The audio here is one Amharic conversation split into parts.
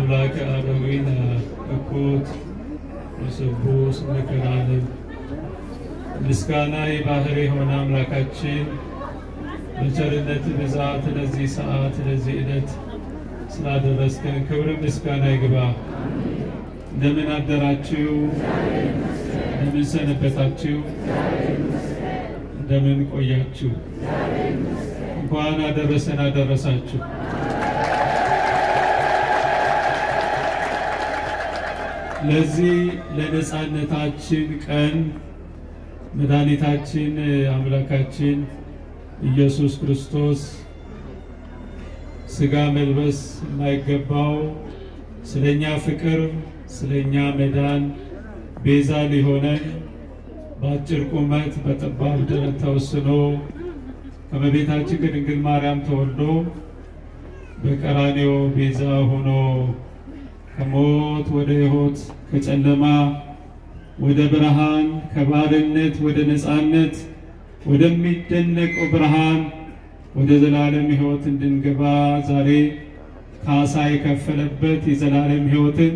አምላክ አበዊነ እኩት ወስቡስ ለከራለም ምስጋና የባህሪ ሆነ አምላካችን በቸርነት ብዛት ለዚህ ሰዓት ለዚህ ዕለት ስላደረስከን ክብር ምስጋና ይግባ። እንደምን አደራችሁ? እንደምን ሰነበታችሁ? እንደምን ቆያችሁ? እንኳን አደረሰን አደረሳችሁ። ለዚህ ለነጻነታችን ቀን መድኃኒታችን አምላካችን ኢየሱስ ክርስቶስ ስጋ መልበስ የማይገባው ስለኛ ፍቅር ስለኛ መዳን ቤዛ ሊሆነን በአጭር ቁመት በጠባብ ደረት ተወስኖ ከመቤታችን ከድንግል ማርያም ተወልዶ በቀራንዮ ቤዛ ሆኖ ከሞት ወደ ሕይወት ከጨለማ ወደ ብርሃን ከባርነት ወደ ነጻነት ወደሚደነቀው ብርሃን ወደ ዘላለም ሕይወት እንድንገባ ዛሬ ካሳ የከፈለበት የዘላለም ሕይወትን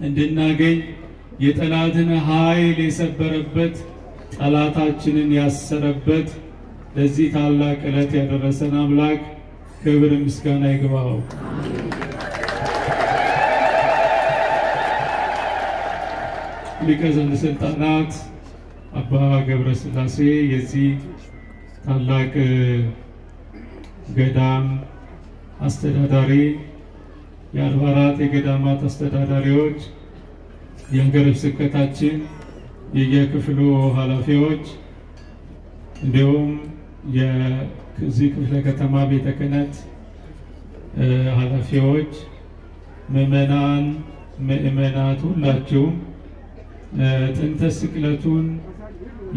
እንድናገኝ የጠላትን ኃይል የሰበረበት ጠላታችንን ያሰረበት ለዚህ ታላቅ ዕለት ያደረሰን አምላክ ክብር ምስጋና ይግባው። ሊቀ ዘሥልጣናት አባ ገብረ ሥላሴ የዚህ ታላቅ ገዳም አስተዳዳሪ፣ የአድባራት የገዳማት አስተዳዳሪዎች፣ የሀገረ ስብከታችን የየክፍሉ ኃላፊዎች እንዲሁም የዚህ ክፍለ ከተማ ቤተ ክህነት ኃላፊዎች፣ ምእመናን ምእመናት ሁላችሁም ጥንተ ስቅለቱን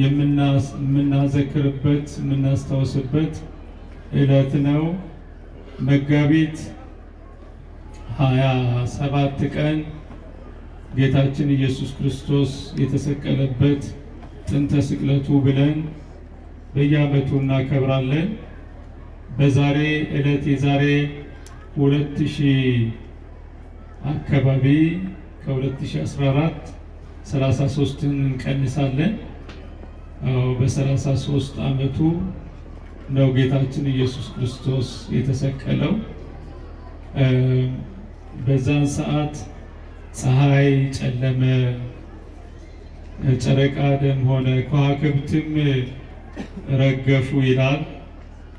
የምናዘክርበት የምናስታውስበት ዕለት ነው። መጋቢት 27 ቀን ጌታችን ኢየሱስ ክርስቶስ የተሰቀለበት ጥንተ ስቅለቱ ብለን በየዓመቱ እናከብራለን። በዛሬ ዕለት የዛሬ 2000 አካባቢ ከ2014 33ን እንቀንሳለን። በ33 ዓመቱ ነው ጌታችን ኢየሱስ ክርስቶስ የተሰቀለው። በዛን ሰዓት ፀሐይ ጨለመ፣ ጨረቃ ደም ሆነ፣ ከዋክብትም ረገፉ ይላል።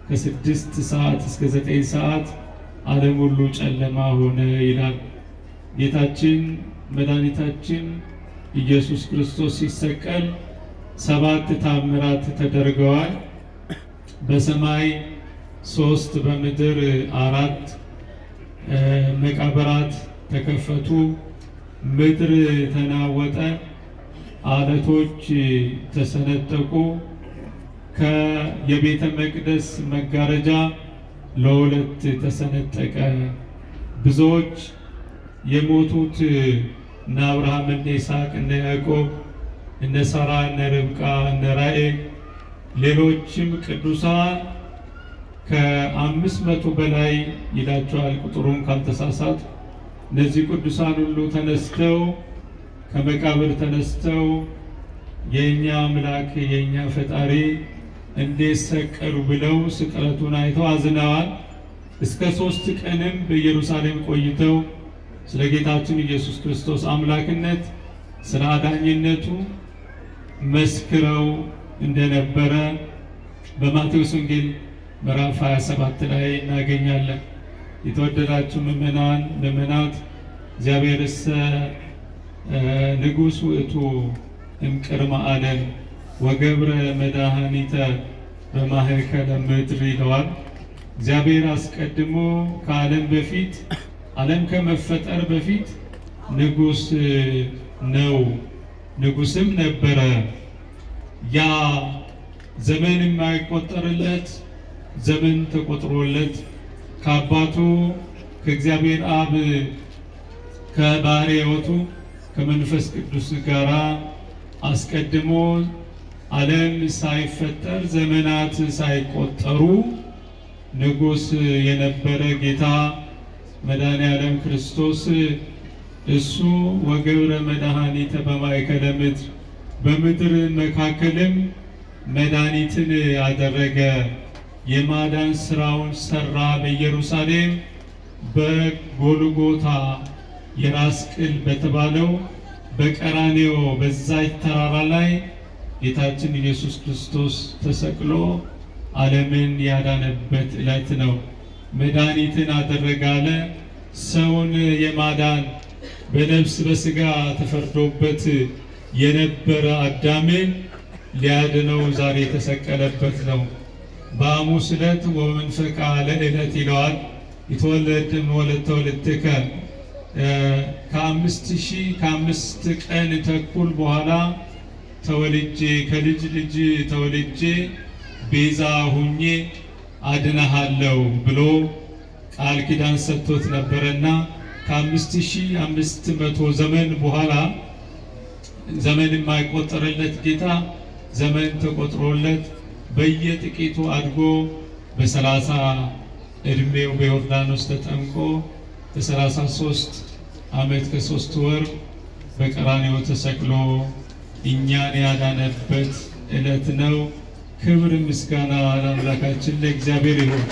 ከ6 ሰዓት እስከ 9 ሰዓት ዓለም ሁሉ ጨለማ ሆነ ይላል። ጌታችን መድኃኒታችን ኢየሱስ ክርስቶስ ሲሰቀል 7 ታምራት ተደርገዋል። በሰማይ 3 በምድር 4 መቃብራት ተከፈቱ፣ ምድር ተናወጠ፣ አለቶች ተሰነጠቁ፣ ከየቤተ መቅደስ መጋረጃ ለሁለት ተሰነጠቀ። ብዙዎች የሞቱት እነ አብርሃም እነ ይስሐቅ እነ ያዕቆብ እነ ሳራ እነ ርብቃ እነ ራሔል ሌሎችም ቅዱሳን ከ500 በላይ ይላቸዋል ቁጥሩን ካልተሳሳት። እነዚህ ቅዱሳን ሁሉ ተነስተው ከመቃብር ተነስተው የኛ አምላክ የኛ ፈጣሪ እንዴት ሰቀሉ ብለው ስቅለቱን አይተው አዝነዋል። እስከ 3 ቀንም በኢየሩሳሌም ቆይተው ስለ ጌታችን ኢየሱስ ክርስቶስ አምላክነት ስለ አዳኝነቱ መስክረው እንደነበረ በማቴዎስ ወንጌል ምዕራፍ 27 ላይ እናገኛለን። የተወደዳችሁ ምእመናን ምእመናት እግዚአብሔርስ ንጉሥ ውእቱ እምቅድመ ዓለም ወገብረ መድኃኒተ በማእከለ ምድር ይለዋል። እግዚአብሔር አስቀድሞ ከዓለም በፊት ዓለም ከመፈጠር በፊት ንጉሥ ነው፣ ንጉሥም ነበረ። ያ ዘመን የማይቆጠርለት ዘመን ተቆጥሮለት ከአባቱ ከእግዚአብሔር አብ ከባሕሪ ሕይወቱ ከመንፈስ ቅዱስ ጋር አስቀድሞ ዓለም ሳይፈጠር ዘመናት ሳይቆጠሩ ንጉሥ የነበረ ጌታ መድኃኔ ዓለም ክርስቶስ እሱ ወገብረ መድኃኒተ በማእከለ ምድር በምድር መካከልም መድኃኒትን አደረገ። የማዳን ስራውን ሰራ። በኢየሩሳሌም በጎልጎታ የራስ ቅል በተባለው በቀራንዮ በዛች ተራራ ላይ ጌታችን ኢየሱስ ክርስቶስ ተሰቅሎ ዓለምን ያዳነበት ዕለት ነው። መድኃኒትን አደረጋለ። ሰውን የማዳን በነፍስ በስጋ ተፈርዶበት የነበረ አዳምን ሊያድነው ዛሬ የተሰቀለበት ነው። በሐሙስ ዕለት ወመንፈቃ ለዕለት ይለዋል። ይተወለድም ወለተ ወለትከ ከአምስት ቀን ተኩል በኋላ ተወልጄ ከልጅ ልጅ ተወልጄ ቤዛ ሁኜ አድነሃለሁ ብሎ ቃል ኪዳን ሰጥቶት ነበርና ከ5500 ዘመን በኋላ ዘመን የማይቆጠርለት ጌታ ዘመን ተቆጥሮለት በየጥቂቱ አድጎ በ30 እድሜው በዮርዳኖስ ተጠምቆ በ33 ዓመት ከ3 ወር በቀራንዮ ተሰቅሎ እኛን ያዳነበት ዕለት ነው። ክብር ምስጋና ለአምላካችን ለእግዚአብሔር ይሁን።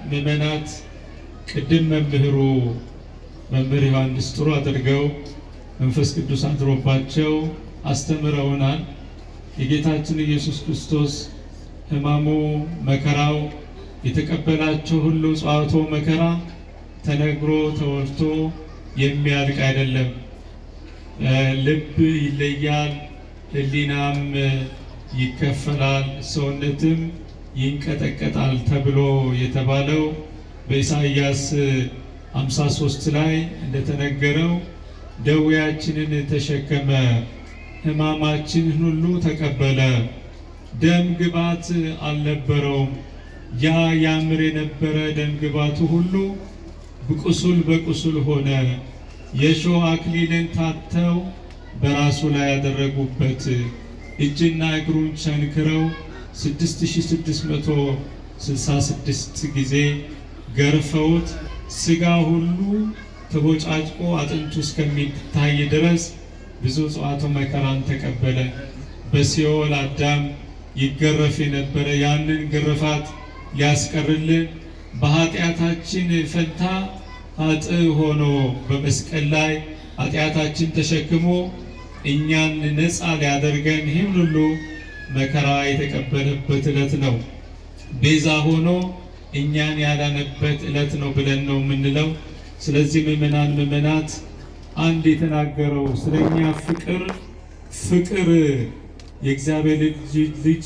ምእመናት ቅድም መምህር ዮሐንስ ጥሩ አድርገው መንፈስ ቅዱስ አድሮባቸው አስተምረውናል። የጌታችን ኢየሱስ ክርስቶስ ሕማሙ መከራው የተቀበላቸው ሁሉ ጸዋቶ መከራ ተነግሮ ተወርቶ የሚያልቅ አይደለም። ልብ ይለያል፣ ሕሊናም ይከፈላል፣ ሰውነትም ይንቀጠቀጣል ተብሎ የተባለው በኢሳይያስ 53 ላይ እንደተነገረው ደዌያችንን ተሸከመ፣ ሕማማችንን ሁሉ ተቀበለ። ደም ግባት አልነበረውም። ያ ያምር የነበረ ደም ግባቱ ሁሉ በቁስል በቁስል ሆነ። የሾህ አክሊልን ታተው በራሱ ላይ ያደረጉበት፣ እጅና እግሩን ቸንክረው 6666 ጊዜ ገርፈውት ስጋ ሁሉ ተቦጫጭቆ አጥንቱ እስከሚታይ ድረስ ብዙ ጸዋቶ መከራን ተቀበለ። በሲኦል አዳም ይገረፍ የነበረ ያንን ግርፋት ሊያስቀርልን በኃጢአታችን ፈንታ ኃጥእ ሆኖ በመስቀል ላይ ኃጢአታችን ተሸክሞ እኛን ነፃ ሊያደርገን ይህን ሁሉ መከራ የተቀበለበት ዕለት ነው። ቤዛ ሆኖ እኛን ያዳነበት ዕለት ነው ብለን ነው የምንለው። ስለዚህ ምእመናት አንድ የተናገረው ስለኛ ፍቅር የእግዚአብሔር ልጅ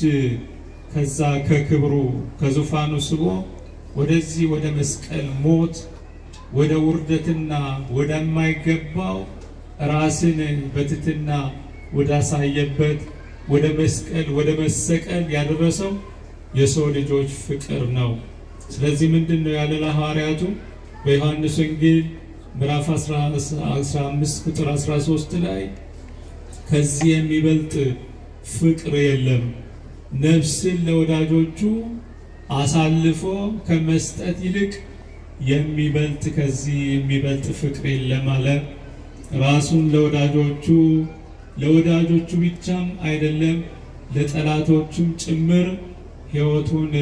ከዛ ከክብሩ ከዙፋኑ ስቦ ወደዚህ ወደ መስቀል ሞት ወደ ውርደትና ወደማይገባው ራስን በትትና ወዳሳየበት ወደ መስቀል ወደ መሰቀል ያደረሰው የሰው ልጆች ፍቅር ነው። ስለዚህ ምንድነው ያለ ሐዋርያቱ በዮሐንስ ወንጌል ምዕራፍ 15 ቁጥር 13 ላይ ከዚህ የሚበልጥ ፍቅር የለም፣ ነፍስን ለወዳጆቹ አሳልፎ ከመስጠት ይልቅ የሚበልጥ ከዚህ የሚበልጥ ፍቅር የለም አለ። ራሱን ለወዳጆቹ ብቻም አይደለም ለጠላቶቹም ጭምር ሕይወቱን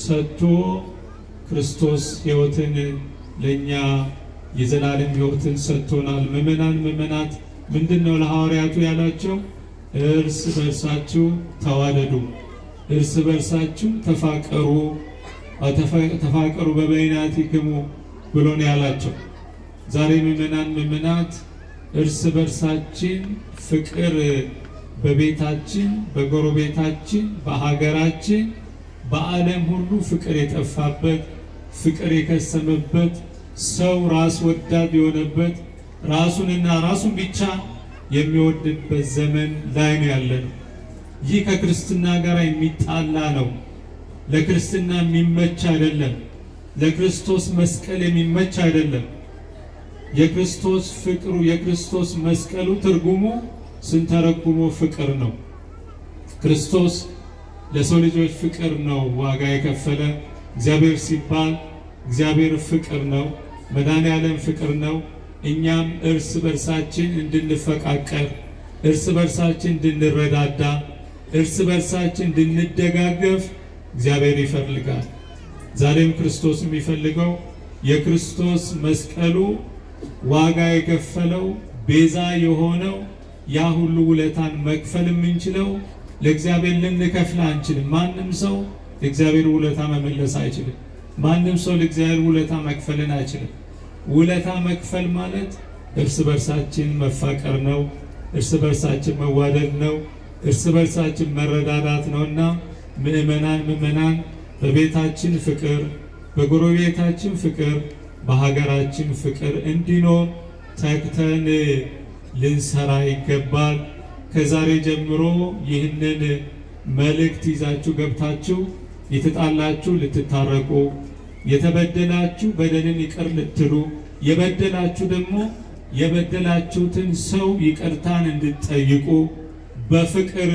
ሰጥቶ ክርስቶስ ሕይወትን ለኛ የዘላለም ሕይወትን ሰጥቶናል። ምእመናት ምንድነው ለሐዋርያቱ ያላቸው? እርስ በርሳችሁ ተዋደዱ፣ እርስ በርሳችሁ ተፋቀሩ በበይናቲክሙ ብሎ ነው ያላቸው። ዛሬ ምእመናት እርስ በርሳችን ፍቅር በቤታችን፣ በጎረቤታችን፣ በሀገራችን፣ በዓለም ሁሉ ፍቅር የጠፋበት ፍቅር የከሰመበት ሰው ራስ ወዳድ የሆነበት ራሱንና ራሱን ብቻ የሚወድበት ዘመን ላይ ነው ያለነው። ይህ ከክርስትና ጋር የሚጣላ ነው። ለክርስትና የሚመች አይደለም። ለክርስቶስ መስቀል የሚመች አይደለም። የክርስቶስ ፍቅሩ የክርስቶስ መስቀሉ ትርጉሙ ስንተረጉሞ ፍቅር ነው። ክርስቶስ ለሰው ልጆች ፍቅር ነው ዋጋ የከፈለ። እግዚአብሔር ሲባል እግዚአብሔር ፍቅር ነው፣ መድኃኔዓለም ፍቅር ነው። እኛም እርስ በርሳችን እንድንፈቃቀር፣ እርስ በርሳችን እንድንረዳዳ፣ እርስ በርሳችን እንድንደጋገፍ እግዚአብሔር ይፈልጋል። ዛሬም ክርስቶስ የሚፈልገው የክርስቶስ መስቀሉ ዋጋ የከፈለው ቤዛ የሆነው ያ ሁሉ ውለታን መክፈል የምንችለው ለእግዚአብሔር ልንከፍል አንችልም። ማንም ሰው ለእግዚአብሔር ውለታ መመለስ አይችልም። ማንም ሰው ለእግዚአብሔር ውለታ መክፈልን አይችልም። ውለታ መክፈል ማለት እርስ በርሳችን መፋቀር ነው፣ እርስ በርሳችን መዋደድ ነው፣ እርስ በርሳችን መረዳዳት ነውና ምእመናን በቤታችን ፍቅር፣ በጎረቤታችን ፍቅር፣ በሀገራችን ፍቅር እንዲኖር ተግተን ልንሰራ ይገባል። ከዛሬ ጀምሮ ይህንን መልእክት ይዛችሁ ገብታችሁ የተጣላችሁ ልትታረቁ፣ የተበደላችሁ በደልን ይቅር ልትሉ፣ የበደላችሁ ደግሞ የበደላችሁትን ሰው ይቅርታን እንድትጠይቁ፣ በፍቅር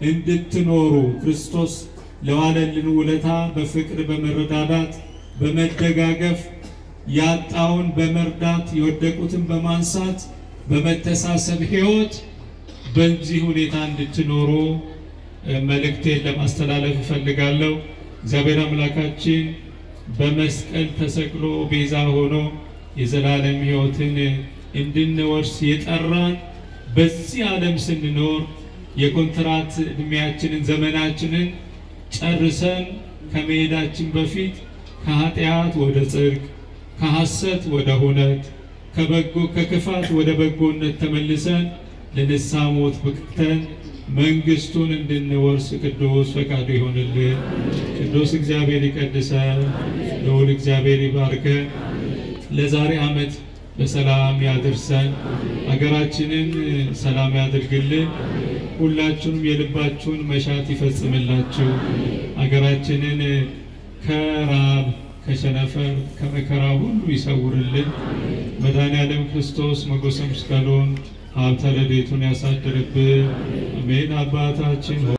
እንድትኖሩ ክርስቶስ ለዋለልን ውለታ በፍቅር በመረዳዳት በመደጋገፍ ያጣውን በመርዳት የወደቁትን በማንሳት በመተሳሰብ ሕይወት በዚህ ሁኔታ እንድትኖሩ መልእክቴን ለማስተላለፍ እፈልጋለሁ። እግዚአብሔር አምላካችን በመስቀል ተሰቅሎ ቤዛ ሆኖ የዘላለም ሕይወትን እንድንወርስ የጠራን በዚህ ዓለም ስንኖር የኮንትራት ዕድሜያችንን ዘመናችንን ጨርሰን ከመሄዳችን በፊት ከኃጢአት ወደ ጽድቅ፣ ከሐሰት ወደ እውነት፣ ከክፋት ወደ በጎነት ተመልሰን ለንስሐ ሞት በቅተን መንግስቱን እንድንወርስ ቅዱስ ፈቃዱ ይሆንልን። ቅዱስ እግዚአብሔር ይቀድሰን፣ ልዑል እግዚአብሔር ይባርከን። ለዛሬ ዓመት በሰላም ያድርሰን፣ ሀገራችንን ሰላም ያድርግልን። ሁላችሁም የልባችሁን መሻት ይፈጽምላችሁ። ሀገራችንን ከራብ ከሸነፈር ከመከራ ሁሉ ይሰውርልን። መድኃኔዓለም ክርስቶስ ሞገሰ መስቀሉን ሀብተ ረድኤቱን ያሳድርብን። አሜን። አባታችን